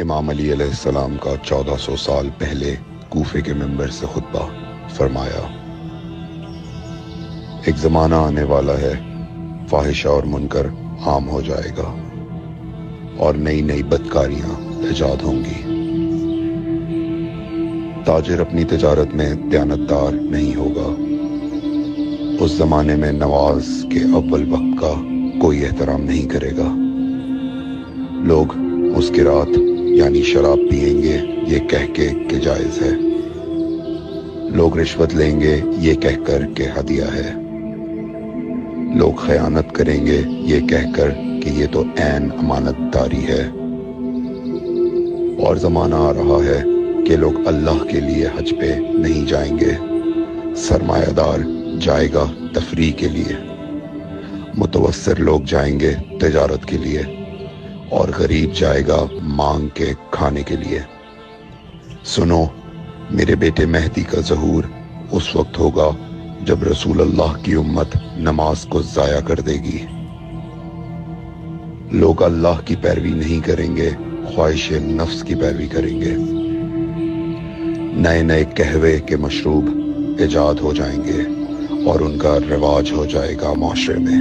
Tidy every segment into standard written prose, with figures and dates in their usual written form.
امام علی علیہ السلام کا 1400 سال پہلے کوفے کے منبر سے خطبہ فرمایا، ایک زمانہ آنے والا ہے، فاحشہ اور منکر عام ہو جائے گا اور نئی نئی بدکاریاں ایجاد ہوں گی۔ تاجر اپنی تجارت میں دیانتدار نہیں ہوگا۔ اس زمانے میں نماز کے اول وقت کا کوئی احترام نہیں کرے گا۔ لوگ مسکرات یعنی شراب پئیں گے یہ کہہ کے کہ جائز ہے۔ لوگ رشوت لیں گے یہ کہہ کر کہ ہدیہ ہے۔ لوگ خیانت کریں گے یہ کہہ کر کہ یہ تو عین امانت داری ہے۔ اور زمانہ آ رہا ہے کہ لوگ اللہ کے لیے حج پہ نہیں جائیں گے، سرمایہ دار جائے گا تفریح کے لیے، متوسر لوگ جائیں گے تجارت کے لیے، اور غریب جائے گا مانگ کے کھانے کے لیے۔ سنو، میرے بیٹے مہدی کا ظہور اس وقت ہوگا جب رسول اللہ کی امت نماز کو ضائع کر دے گی۔ لوگ اللہ کی پیروی نہیں کریں گے، خواہش نفس کی پیروی کریں گے۔ نئے نئے قہوے کے مشروب ایجاد ہو جائیں گے اور ان کا رواج ہو جائے گا معاشرے میں،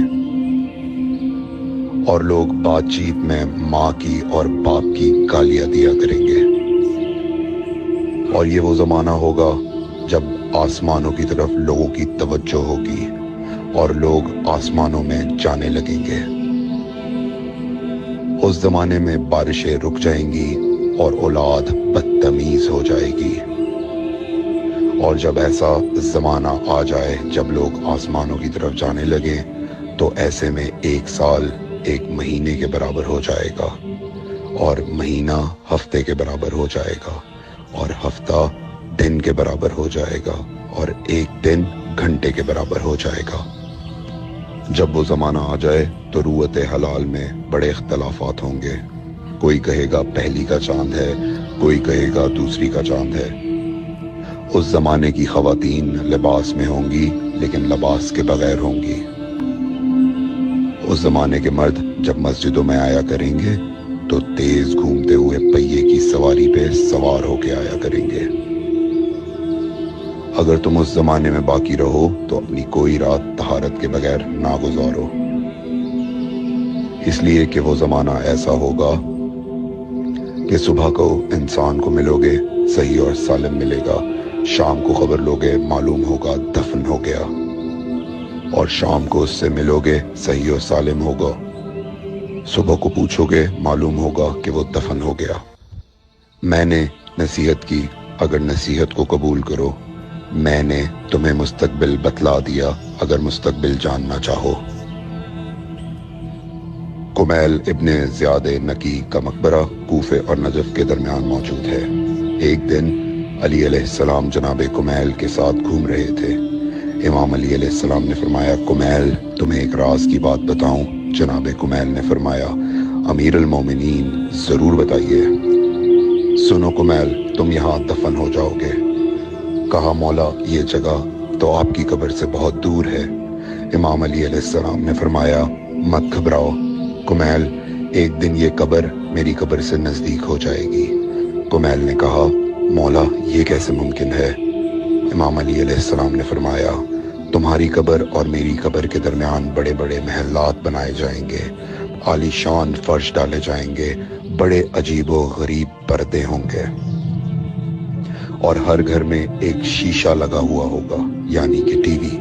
اور لوگ بات چیت میں ماں کی اور باپ کی گالیاں دیا کریں گے۔ اور یہ وہ زمانہ ہوگا جب آسمانوں کی طرف لوگوں کی توجہ ہوگی اور لوگ آسمانوں میں جانے لگیں گے۔ اس زمانے میں بارشیں رک جائیں گی اور اولاد بدتمیز ہو جائے گی۔ اور جب ایسا زمانہ آ جائے جب لوگ آسمانوں کی طرف جانے لگیں تو ایسے میں ایک سال ایک مہینے کے برابر ہو جائے گا، اور مہینہ ہفتے کے برابر ہو جائے گا، اور ہفتہ دن کے برابر ہو جائے گا، اور ایک دن گھنٹے کے برابر ہو جائے گا۔ جب وہ زمانہ آ جائے تو روت حلال میں بڑے اختلافات ہوں گے۔ کوئی کہے گا پہلی کا چاند ہے، کوئی کہے گا دوسری کا چاند ہے۔ اس زمانے کی خواتین لباس میں ہوں گی لیکن لباس کے بغیر ہوں گی۔ اس زمانے کے مرد جب مسجدوں میں آیا کریں گے تو تیز گھومتے ہوئے پہیے کی سواری پہ سوار ہو کے آیا کریں گے۔ اگر تم اس زمانے میں باقی رہو تو اپنی کوئی رات طہارت کے بغیر نہ گزارو، اس لیے کہ وہ زمانہ ایسا ہوگا کہ صبح کو انسان کو ملو گے صحیح اور سالم ملے گا، شام کو خبر لوگے معلوم ہوگا دفن ہو گیا، اور شام کو اس سے ملو گے صحیح اور سالم ہوگا، صبح کو پوچھو گے معلوم ہوگا کہ وہ دفن ہو گیا۔ میں نے نصیحت کی، اگر نصیحت کو قبول کرو، میں نے تمہیں مستقبل بتلا دیا اگر مستقبل جاننا چاہو۔ کمیل ابن زیاد نکی کا مقبرہ کوفے اور نجف کے درمیان موجود ہے۔ ایک دن علی علیہ السلام جناب کمیل کے ساتھ گھوم رہے تھے۔ امام علی علیہ السلام نے فرمایا، کمیل تمہیں ایک راز کی بات بتاؤں؟ جناب کمیل نے فرمایا، امیر المومنین ضرور بتائیے۔ سنو کمیل، تم یہاں دفن ہو جاؤ گے۔ کہا، مولا یہ جگہ تو آپ کی قبر سے بہت دور ہے۔ امام علی علیہ السلام نے فرمایا، مت گھبراؤ کمیل، ایک دن یہ قبر میری قبر سے نزدیک ہو جائے گی۔ کمیل نے کہا، مولا یہ کیسے ممکن ہے؟ امام علی علیہ السلام نے فرمایا، تمہاری قبر اور میری قبر کے درمیان بڑے بڑے محلات بنائے جائیں گے، عالی شان فرش ڈالے جائیں گے، بڑے عجیب و غریب پردے ہوں گے، اور ہر گھر میں ایک شیشہ لگا ہوا ہوگا یعنی کہ ٹی وی،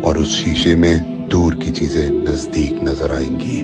اور اس شیشے میں دور کی چیزیں نزدیک نظر آئیں گی۔